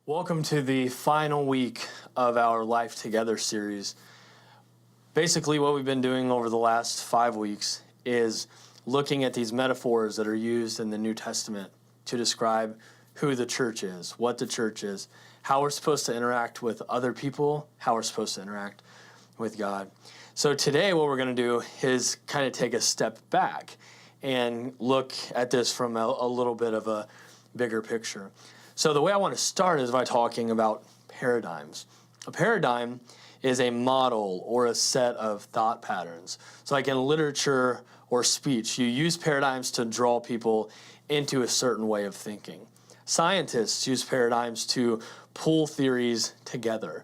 Welcome to the final week of our Life Together series. Basically, what we've been doing over the last 5 weeks is looking at these metaphors that are used in the New Testament to describe who the church is, what the church is, how we're supposed to interact with other people, how we're supposed to interact with God. So today what we're going to do is kind of take a step back and look at this from a little bit of a bigger picture. So the way I want to start is by talking about paradigms. A paradigm is a model or a set of thought patterns. So like in literature or speech, you use paradigms to draw people into a certain way of thinking. Scientists use paradigms to pull theories together.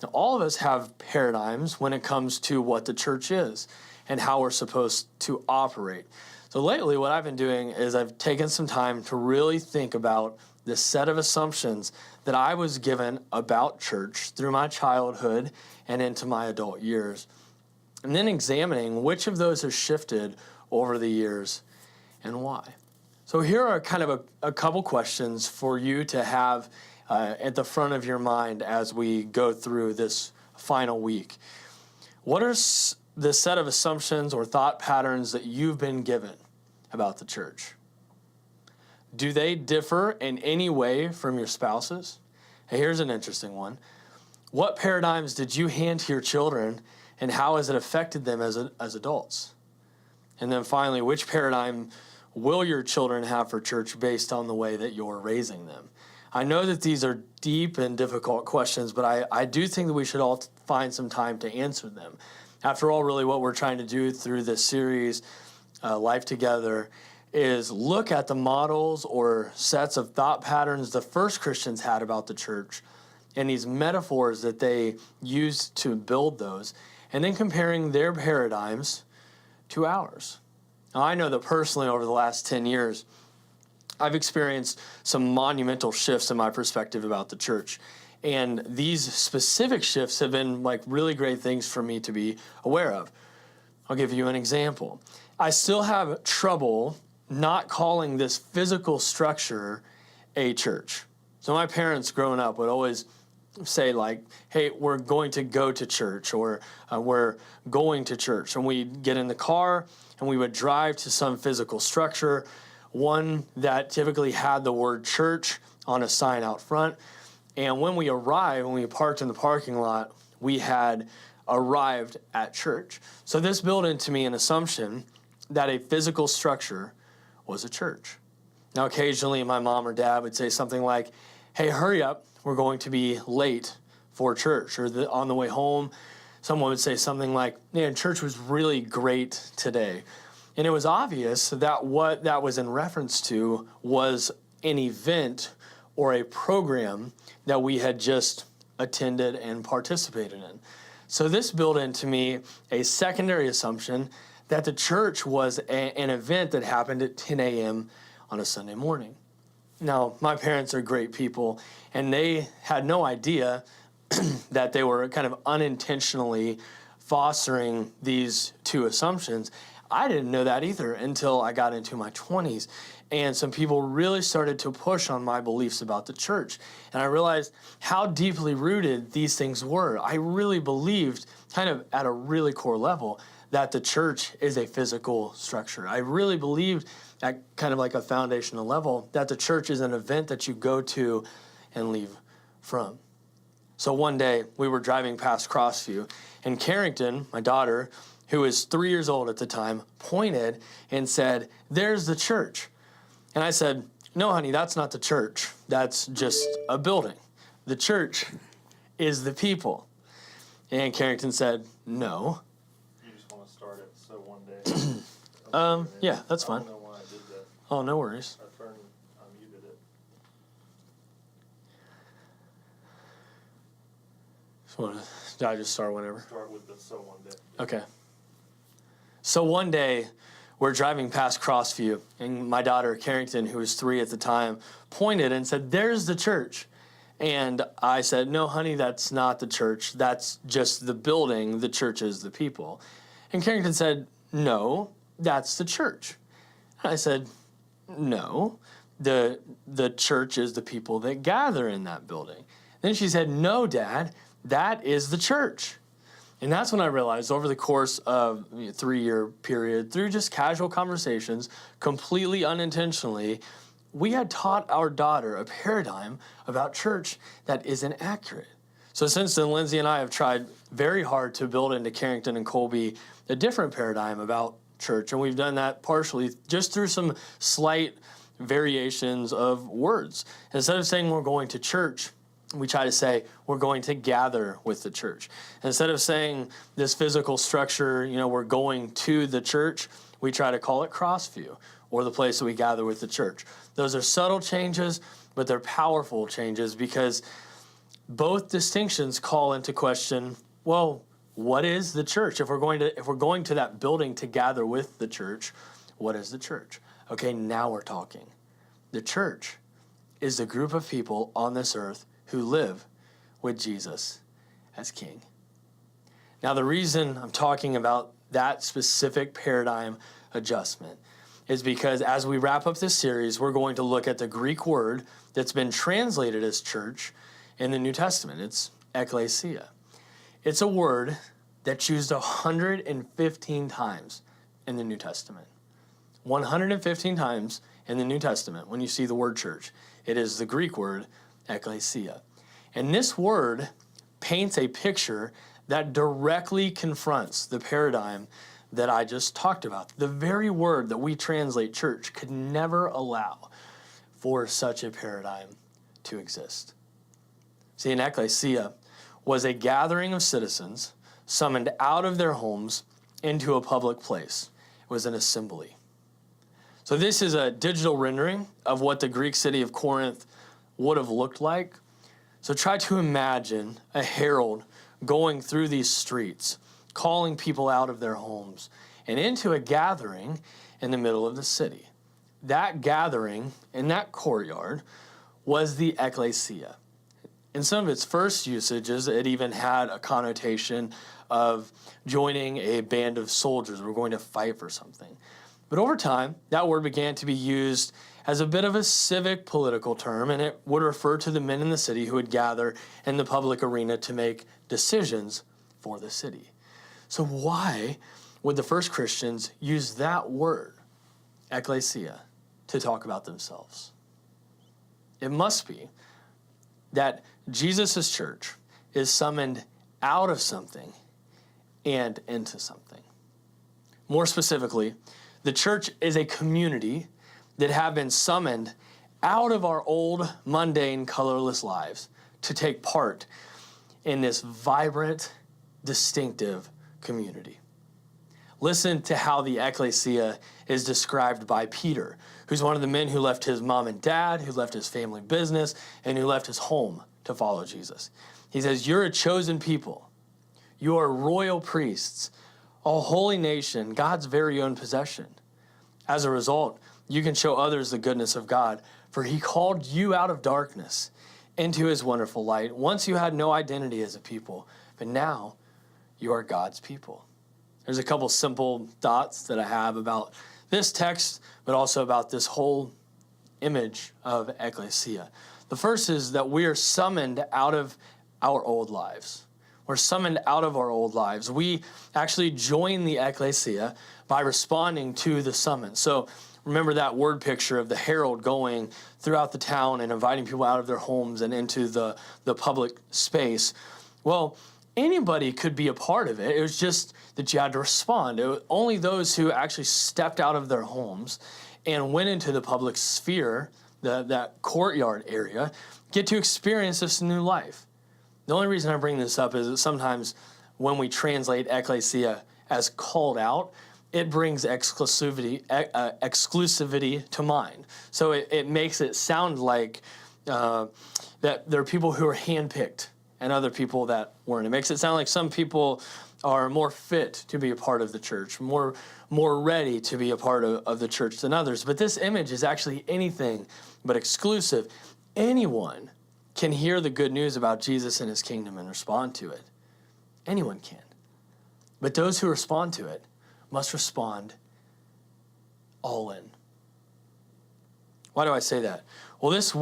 Now, all of us have paradigms when it comes to what the church is and how we're supposed to operate. So lately, what I've been doing is I've taken some time to really think about the set of assumptions that I was given about church through my childhood and into my adult years, and then examining which of those have shifted over the years and why. So here are kind of a couple questions for you to have at the front of your mind as we go through this final week. What are the set of assumptions or thought patterns that you've been given about the church? Do they differ in any way from your spouses? Hey, here's an interesting one. What paradigms did you hand to your children, and how has it affected them as adults? And then finally, which paradigm will your children have for church based on the way that you're raising them? I know that these are deep and difficult questions, but I do think that we should all find some time to answer them. After all, really what we're trying to do through this series, Life Together, is look at the models or sets of thought patterns the first Christians had about the church and these metaphors that they used to build those, and then comparing their paradigms to ours. Now, I know that personally over the last 10 years, I've experienced some monumental shifts in my perspective about the church. And these specific shifts have been like really great things for me to be aware of. I'll give you an example. I still have trouble not calling this physical structure a church. So my parents growing up would always say like, hey, we're going to go to church, or we're going to church. And we'd get in the car and we would drive to some physical structure, one that typically had the word church on a sign out front. And when we parked in the parking lot, we had arrived at church. So this built into me an assumption that a physical structure was a church. Now, occasionally my mom or dad would say something like, hey, hurry up, we're going to be late for church. Or on the way home, someone would say something like, man, church was really great today. And it was obvious that what that was in reference to was an event or a program that we had just attended and participated in. So this built into me a secondary assumption that the church was an event that happened at 10 a.m. on a Sunday morning. Now, my parents are great people, and they had no idea that they were kind of unintentionally fostering these two assumptions. I didn't know that either until I got into my 20s, and some people really started to push on my beliefs about the church. And I realized how deeply rooted these things were. I really believed, kind of at a really core level, that the church is a physical structure. I really believed at kind of like a foundational level that the church is an event that you go to and leave from. So one day we were driving past Crossview, and Carrington, my daughter, who was 3 years old at the time, pointed and said, "There's the church." And I said, "No, honey, that's not the church. That's just a building. The church is the people." And Carrington said, "No." Yeah, that's fine. I don't know why I did that. Oh, no worries. I muted it. Did I just start whenever? Start with the so one day. Okay. So one day, we're driving past Crossview, and my daughter, Carrington, who was 3 at the time, pointed and said, "There's the church." And I said, "No, honey, that's not the church. That's just the building. The church is the people." And Carrington said, "No, that's the church." And I said, "No, the church is the people that gather in that building. Then she said, no, Dad, that is the church. And that's when I realized over the course of a 3-year period, through just casual conversations, completely unintentionally, we had taught our daughter a paradigm about church that isn't accurate. So since then, Lindsay and I have tried very hard to build into Carrington and Colby a different paradigm about church. And we've done that partially just through some slight variations of words. Instead of saying we're going to church, we try to say we're going to gather with the church. Instead of saying this physical structure, we're going to the church, we try to call it Crossview, or the place that we gather with the church. Those are subtle changes, but they're powerful changes because both distinctions call into question, well, what is the church? If we're going to that building to gather with the church, what is the church? Okay, now we're talking. The church is the group of people on this earth who live with Jesus as King. Now, the reason I'm talking about that specific paradigm adjustment is because as we wrap up this series, we're going to look at the Greek word that's been translated as church in the New Testament. It's Ekklesia. It's a word that's used 115 times in the New Testament. 115 times in the New Testament when you see the word church. It is the Greek word Ekklesia. And this word paints a picture that directly confronts the paradigm that I just talked about. The very word that we translate church could never allow for such a paradigm to exist. See, an Ekklesia was a gathering of citizens summoned out of their homes into a public place. It was an assembly. So this is a digital rendering of what the Greek city of Corinth would have looked like. So try to imagine a herald going through these streets, calling people out of their homes and into a gathering in the middle of the city. That gathering in that courtyard was the Ekklesia. In some of its first usages, it even had a connotation of joining a band of soldiers. We're going to fight for something. But over time, that word began to be used as a bit of a civic political term, and it would refer to the men in the city who would gather in the public arena to make decisions for the city. So why would the first Christians use that word, Ekklesia, to talk about themselves? It must be that Jesus' church is summoned out of something and into something. More specifically, the church is a community that have been summoned out of our old, mundane, colorless lives to take part in this vibrant, distinctive community. Listen to how the Ekklesia is described by Peter, who's one of the men who left his mom and dad, who left his family business, and who left his home to follow Jesus. He says, "You're a chosen people. You are royal priests, a holy nation, God's very own possession. As a result, you can show others the goodness of God, for he called you out of darkness into his wonderful light. Once you had no identity as a people, but now you are God's people." There's a couple simple thoughts that I have about this text, but also about this whole image of Ekklesia. The first is that we are summoned out of our old lives. We're summoned out of our old lives. We actually join the Ekklesia by responding to the summons. So remember that word picture of the herald going throughout the town and inviting people out of their homes and into the public space. Well, anybody could be a part of it. It was just that you had to respond. Only those who actually stepped out of their homes and went into the public sphere, that courtyard area, get to experience this new life. The only reason I bring this up is that sometimes when we translate Ekklesia as called out, it brings exclusivity to mind. So it makes it sound like that there are people who are handpicked and other people that weren't. It makes it sound like some people are more fit to be a part of the church, more ready to be a part of the church than others. But this image is actually anything but exclusive. Anyone can hear the good news about Jesus and his kingdom and respond to it. Anyone can. But those who respond to it must respond all in. Why do I say that? Well, this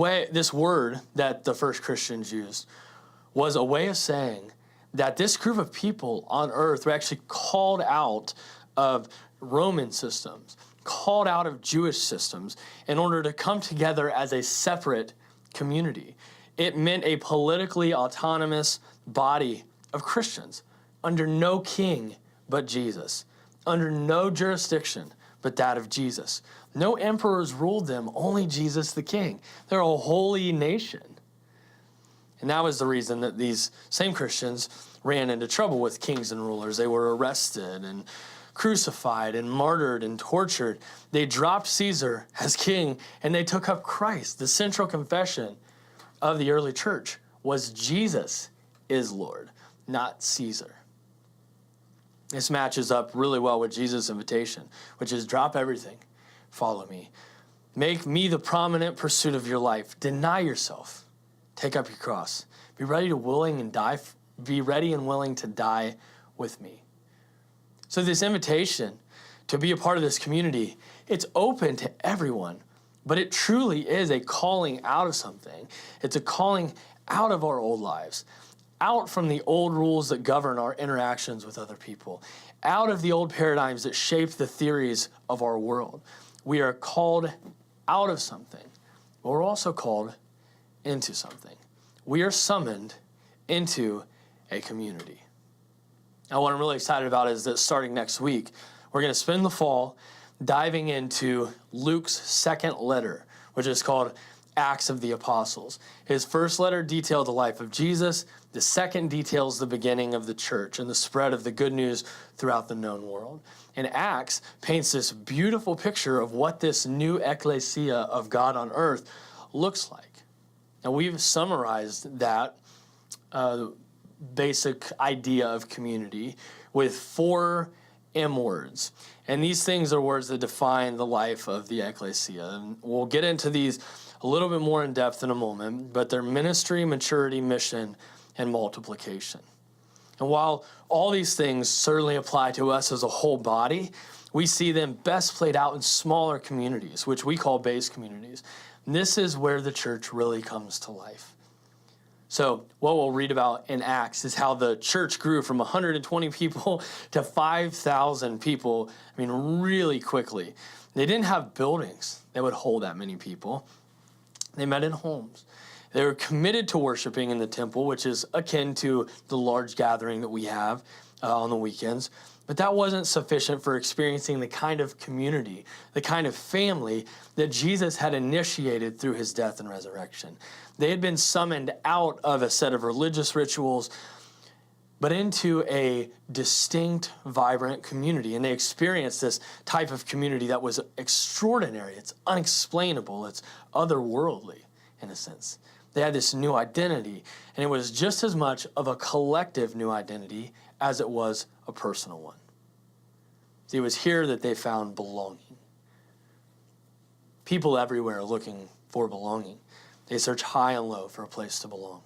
word that the first Christians used was a way of saying that this group of people on earth were actually called out of Roman systems, called out of Jewish systems in order to come together as a separate community. It meant a politically autonomous body of Christians under no king but Jesus, under no jurisdiction but that of Jesus. No emperors ruled them, only Jesus the King. They're a holy nation. And that was the reason that these same Christians ran into trouble with kings and rulers. They were arrested and crucified and martyred and tortured. They dropped Caesar as king, and they took up Christ. The central confession of the early church was Jesus is Lord, not Caesar. This matches up really well with Jesus' invitation, which is drop everything, follow me. Make me the prominent pursuit of your life. Deny yourself. Take up your cross. Be ready and willing to die with me. So this invitation to be a part of this community, it's open to everyone, but it truly is a calling out of something. It's a calling out of our old lives, out from the old rules that govern our interactions with other people, out of the old paradigms that shape the theories of our world. We are called out of something, but we're also called into something. We are summoned into a community. Now, what I'm really excited about is that starting next week, we're going to spend the fall diving into Luke's second letter, which is called Acts of the Apostles. His first letter detailed the life of Jesus. The second details the beginning of the church and the spread of the good news throughout the known world. And Acts paints this beautiful picture of what this new Ekklesia of God on earth looks like. Now, we've summarized that basic idea of community with 4 M words. And these things are words that define the life of the Ekklesia. And we'll get into these a little bit more in depth in a moment, but they're ministry, maturity, mission, and multiplication. And while all these things certainly apply to us as a whole body, we see them best played out in smaller communities, which we call base communities. And this is where the church really comes to life. So what we'll read about in Acts is how the church grew from 120 people to 5,000 people, really quickly. They didn't have buildings that would hold that many people. They met in homes. They were committed to worshiping in the temple, which is akin to the large gathering that we have on the weekends. But that wasn't sufficient for experiencing the kind of community, the kind of family that Jesus had initiated through his death and resurrection. They had been summoned out of a set of religious rituals, but into a distinct, vibrant community. And they experienced this type of community that was extraordinary. It's unexplainable. It's otherworldly, in a sense. They had this new identity, and it was just as much of a collective new identity as it was a personal one. See, it was here that they found belonging. People everywhere are looking for belonging. They search high and low for a place to belong.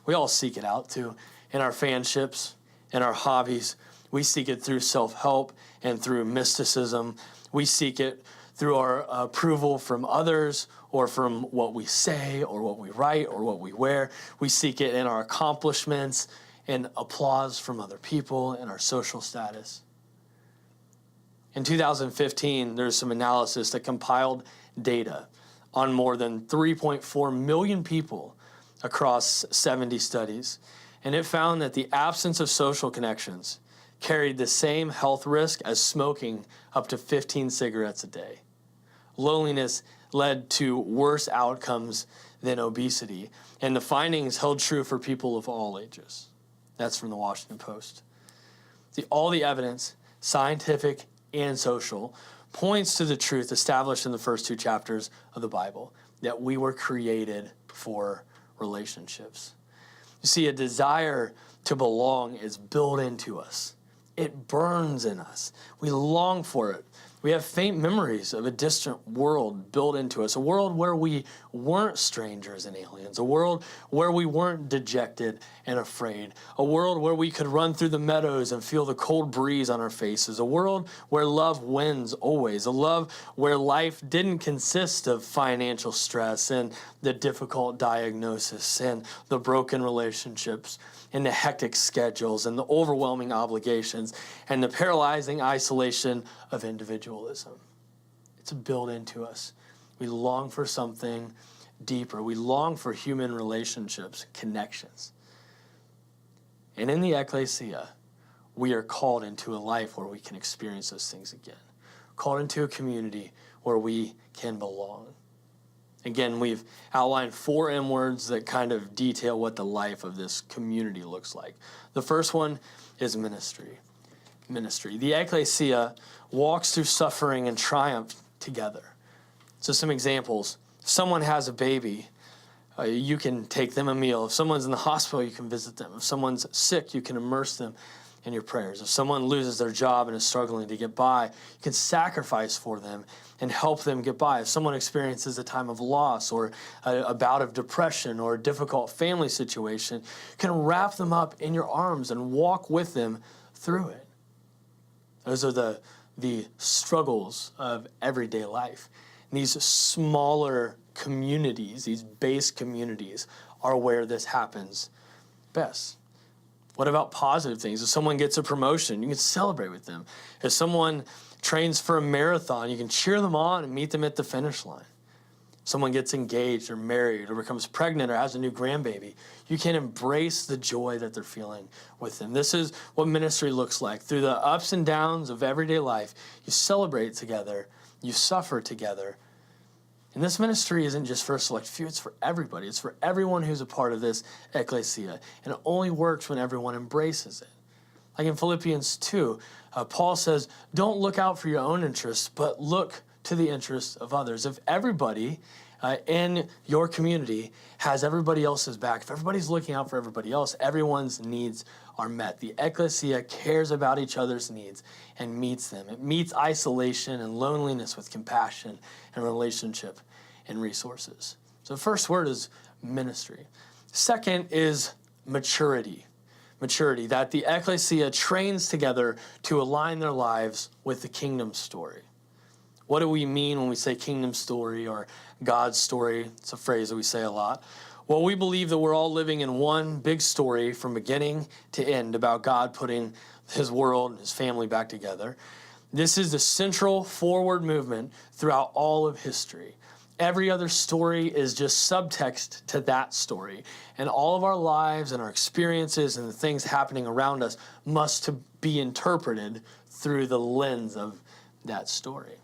We all seek it out too. In our fanships, in our hobbies, we seek it through self-help and through mysticism. We seek it through our approval from others or from what we say or what we write or what we wear. We seek it in our accomplishments and applause from other people and our social status. In 2015, there's some analysis that compiled data on more than 3.4 million people across 70 studies. And it found that the absence of social connections carried the same health risk as smoking up to 15 cigarettes a day. Loneliness led to worse outcomes than obesity. And the findings held true for people of all ages. That's from the Washington Post. See, all the evidence, scientific and social, points to the truth established in the first 2 chapters of the Bible, that we were created for relationships. You see, a desire to belong is built into us. It burns in us. We long for it. We have faint memories of a distant world built into us, a world where we weren't strangers and aliens, a world where we weren't dejected and afraid, a world where we could run through the meadows and feel the cold breeze on our faces, a world where love wins always, a love where life didn't consist of financial stress and the difficult diagnosis and the broken relationships and the hectic schedules and the overwhelming obligations and the paralyzing isolation of individualism. It's built into us. We long for something deeper. We long for human relationships, connections. And in the Ekklesia, we are called into a life where we can experience those things again. Called into a community where we can belong. Again, we've outlined 4 M words that kind of detail what the life of this community looks like. The first one is ministry. Ministry. The Ekklesia walks through suffering and triumph together. So some examples. If someone has a baby, you can take them a meal. If someone's in the hospital, you can visit them. If someone's sick, you can immerse them in your prayers. If someone loses their job and is struggling to get by, you can sacrifice for them and help them get by. If someone experiences a time of loss or a bout of depression or a difficult family situation, you can wrap them up in your arms and walk with them through it. Those are the struggles of everyday life. And these smaller communities, these base communities, are where this happens best. What about positive things? If someone gets a promotion, you can celebrate with them. If someone trains for a marathon, you can cheer them on and meet them at the finish line. If someone gets engaged or married or becomes pregnant or has a new grandbaby, you can embrace the joy that they're feeling with them. This is what ministry looks like. Through the ups and downs of everyday life, you celebrate together, you suffer together. And this ministry isn't just for a select few, it's for everybody. It's for everyone who's a part of this Ekklesia. And it only works when everyone embraces it. Like in Philippians 2, Paul says, don't look out for your own interests, but look to the interests of others. If everybody in your community has everybody else's back, if everybody's looking out for everybody else, everyone's needs are met. The Ekklesia cares about each other's needs and meets them. It meets isolation and loneliness with compassion and relationship and resources. So the first word is ministry. Second is maturity. Maturity, that the Ekklesia trains together to align their lives with the kingdom story. What do we mean when we say kingdom story or God's story? It's a phrase that we say a lot. Well, we believe that we're all living in one big story from beginning to end about God putting his world and his family back together. This is the central forward movement throughout all of history. Every other story is just subtext to that story. And all of our lives and our experiences and the things happening around us must be interpreted through the lens of that story.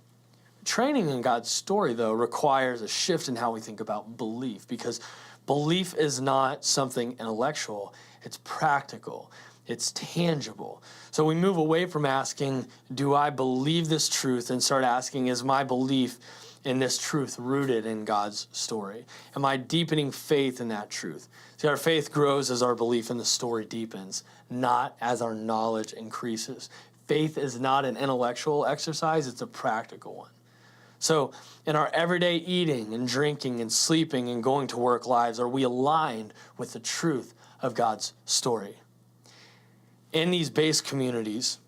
Training in God's story, though, requires a shift in how we think about belief, because belief is not something intellectual, it's practical, it's tangible. So we move away from asking, do I believe this truth, and start asking, is my belief in this truth rooted in God's story? Am I deepening faith in that truth? See, our faith grows as our belief in the story deepens, not as our knowledge increases. Faith is not an intellectual exercise, it's a practical one. So in our everyday eating and drinking and sleeping and going to work lives, are we aligned with the truth of God's story? In these base communities,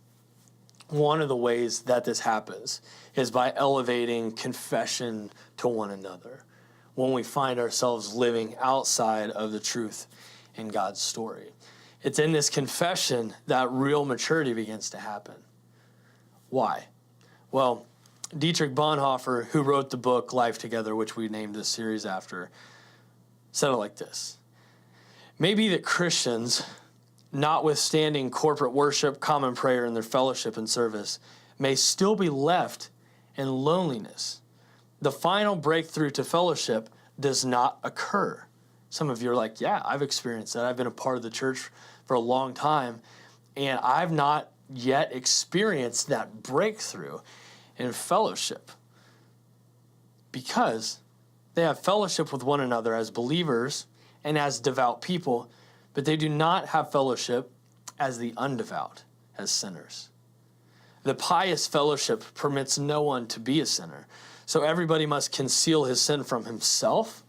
one of the ways that this happens is by elevating confession to one another when we find ourselves living outside of the truth in God's story. It's in this confession that real maturity begins to happen. Why? Well, Dietrich Bonhoeffer, who wrote the book Life Together, which we named this series after, said it like this. Maybe that Christians, notwithstanding corporate worship, common prayer, and their fellowship and service, may still be left in loneliness. The final breakthrough to fellowship does not occur. Some of you are like, yeah, I've experienced that. I've been a part of the church for a long time, and I've not yet experienced that breakthrough in fellowship, because they have fellowship with one another as believers and as devout people, but they do not have fellowship as the undevout, as sinners. The pious fellowship permits no one to be a sinner. So everybody must conceal his sin from himself,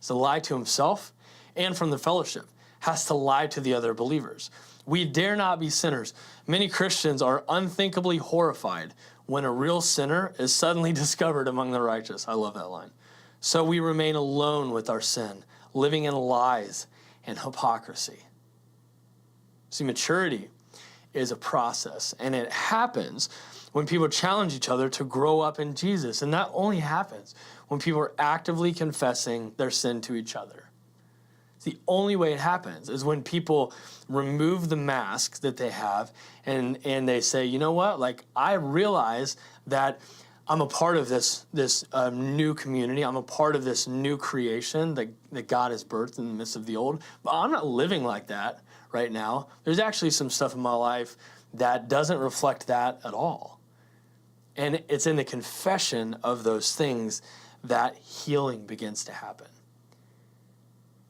to lie to himself, and from the fellowship, has to lie to the other believers. We dare not be sinners. Many Christians are unthinkably horrified when a real sinner is suddenly discovered among the righteous. I love that line. So we remain alone with our sin, living in lies and hypocrisy. See, maturity is a process, and it happens when people challenge each other to grow up in Jesus. And that only happens when people are actively confessing their sin to each other. The only way it happens is when people remove the mask that they have and they say, you know what, like, I realize that I'm a part of this new community. I'm a part of this new creation that God has birthed in the midst of the old. But I'm not living like that right now. There's actually some stuff in my life that doesn't reflect that at all. And it's in the confession of those things that healing begins to happen.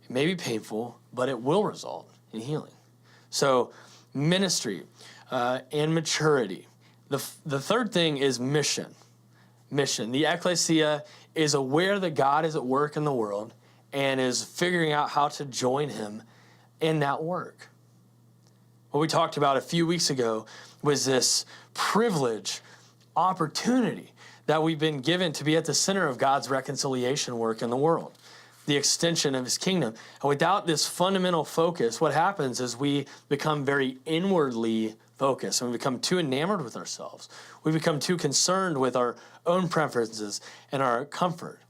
It may be painful, but it will result in healing. So ministry and maturity. The third thing is mission. Mission. The Ekklesia is aware that God is at work in the world and is figuring out how to join him in that work. What we talked about a few weeks ago was this privilege, opportunity that we've been given to be at the center of God's reconciliation work in the world, the extension of his kingdom. And without this fundamental focus, what happens is we become very inwardly focused, and we become too enamored with ourselves. We become too concerned with our own preferences and our comfort.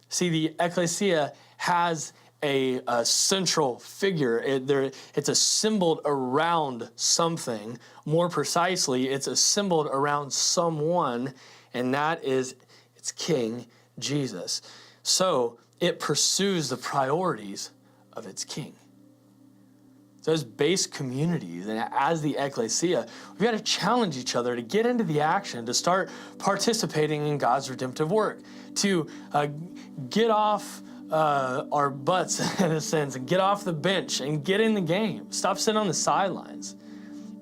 See, the Ekklesia has a central figure. It's assembled around something. More precisely, it's assembled around someone, and that is its King, Jesus. So it pursues the priorities of its King. So as base communities and as the Ekklesia, we've got to challenge each other to get into the action, to start participating in God's redemptive work, to get off our butts, in a sense, and get off the bench and get in the game. Stop sitting on the sidelines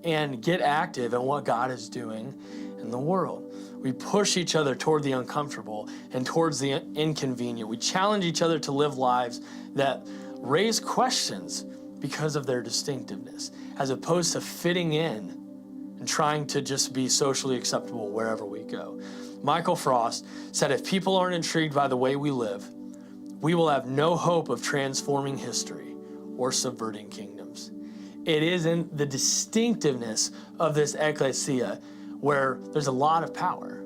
and get active in what God is doing in the world. We push each other toward the uncomfortable and towards the inconvenient. We challenge each other to live lives that raise questions because of their distinctiveness, as opposed to fitting in and trying to just be socially acceptable wherever we go. Michael Frost said, if people aren't intrigued by the way we live, we will have no hope of transforming history or subverting kingdoms. It is in the distinctiveness of this Ekklesia where there's a lot of power.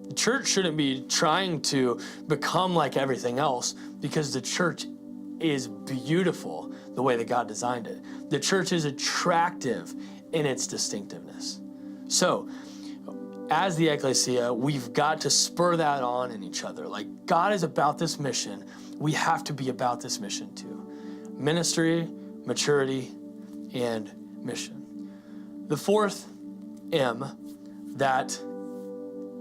The church shouldn't be trying to become like everything else, because the church is beautiful the way that God designed it. The church is attractive in its distinctiveness. So, as the Ekklesia, we've got to spur that on in each other. Like, God is about this mission. We have to be about this mission too. Ministry, maturity, and mission. The fourth M that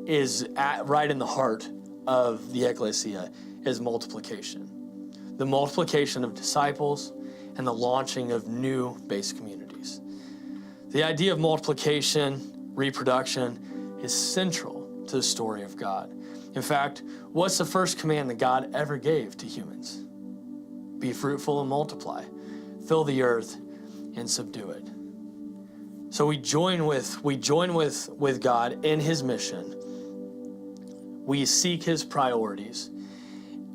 is right in the heart of the Ekklesia is multiplication. The multiplication of disciples and the launching of new base communities. The idea of multiplication, reproduction, is central to the story of God. In fact, what's the first command that God ever gave to humans? Be fruitful and multiply. Fill the earth and subdue it. So we join with God in his mission. We seek his priorities,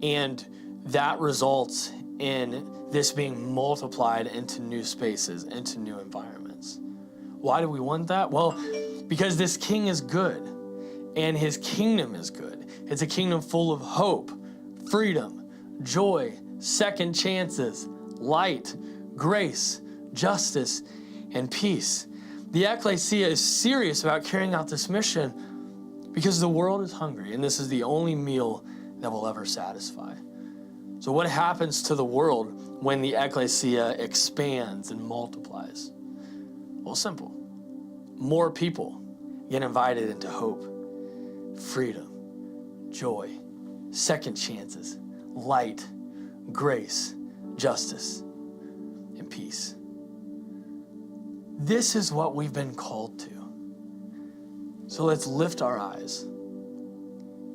and that results in this being multiplied into new spaces, into new environments. Why do we want that? Well, because this king is good, and his kingdom is good. It's a kingdom full of hope, freedom, joy, second chances, light, grace, justice, and peace. The Ekklesia is serious about carrying out this mission because the world is hungry, and this is the only meal that will ever satisfy. So what happens to the world when the Ekklesia expands and multiplies? Well, simple. More people get invited into hope, freedom, joy, second chances, light, grace, justice, and peace. This is what we've been called to. So let's lift our eyes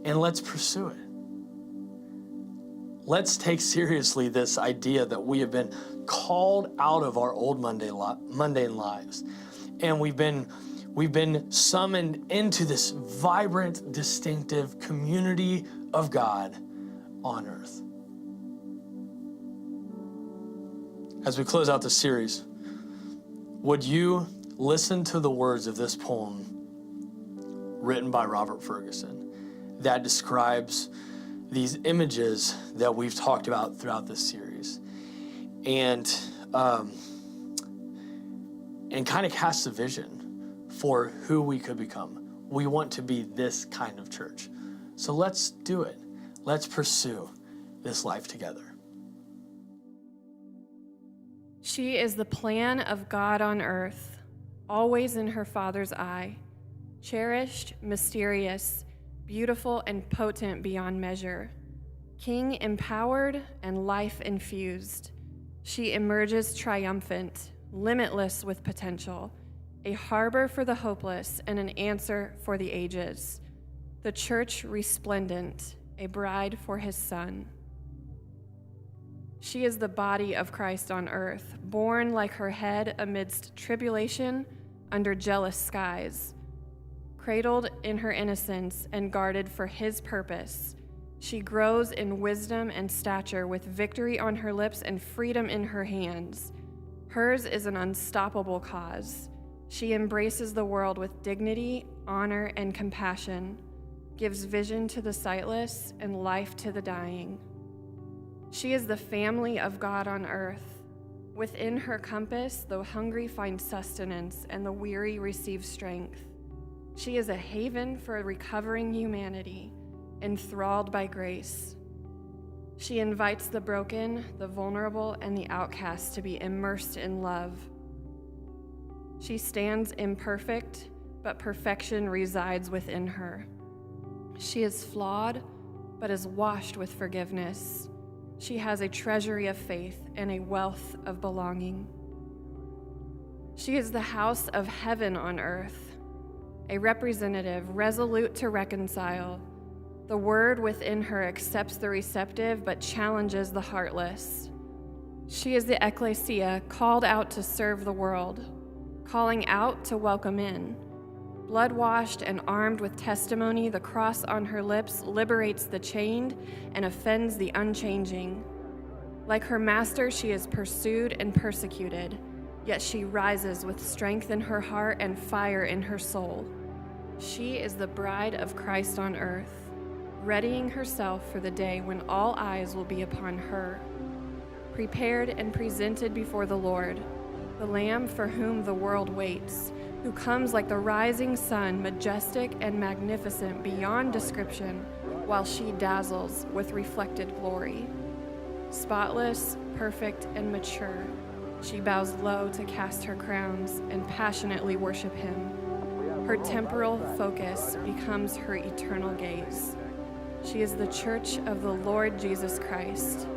and let's pursue it. Let's take seriously this idea that we have been called out of our old mundane lives. And we've been summoned into this vibrant, distinctive community of God on earth. As we close out this series, would you listen to the words of this poem written by Robert Ferguson that describes these images that we've talked about throughout this series, and kind of cast a vision for who we could become. We want to be this kind of church. So let's do it. Let's pursue this life together. She is the plan of God on earth, always in her Father's eye, cherished, mysterious, beautiful and potent beyond measure, King empowered and life infused. She emerges triumphant, limitless with potential, a harbor for the hopeless and an answer for the ages. The church resplendent, a bride for his Son. She is the body of Christ on earth, born like her head amidst tribulation under jealous skies. Cradled in her innocence and guarded for his purpose, she grows in wisdom and stature with victory on her lips and freedom in her hands. Hers is an unstoppable cause. She embraces the world with dignity, honor, and compassion, gives vision to the sightless and life to the dying. She is the family of God on earth. Within her compass, the hungry find sustenance and the weary receive strength. She is a haven for recovering humanity, enthralled by grace. She invites the broken, the vulnerable, and the outcast to be immersed in love. She stands imperfect, but perfection resides within her. She is flawed, but is washed with forgiveness. She has a treasury of faith and a wealth of belonging. She is the house of heaven on earth, a representative resolute to reconcile. The word within her accepts the receptive but challenges the heartless. She is the Ekklesia called out to serve the world, calling out to welcome in. Blood-washed and armed with testimony, the cross on her lips liberates the chained and offends the unchanging. Like her master, she is pursued and persecuted, yet she rises with strength in her heart and fire in her soul. She is the bride of Christ on earth, readying herself for the day when all eyes will be upon her. Prepared and presented before the Lord, the Lamb for whom the world waits, who comes like the rising sun, majestic and magnificent beyond description, while she dazzles with reflected glory. Spotless, perfect, and mature, she bows low to cast her crowns and passionately worship him. Her temporal focus becomes her eternal gaze. She is the church of the Lord Jesus Christ,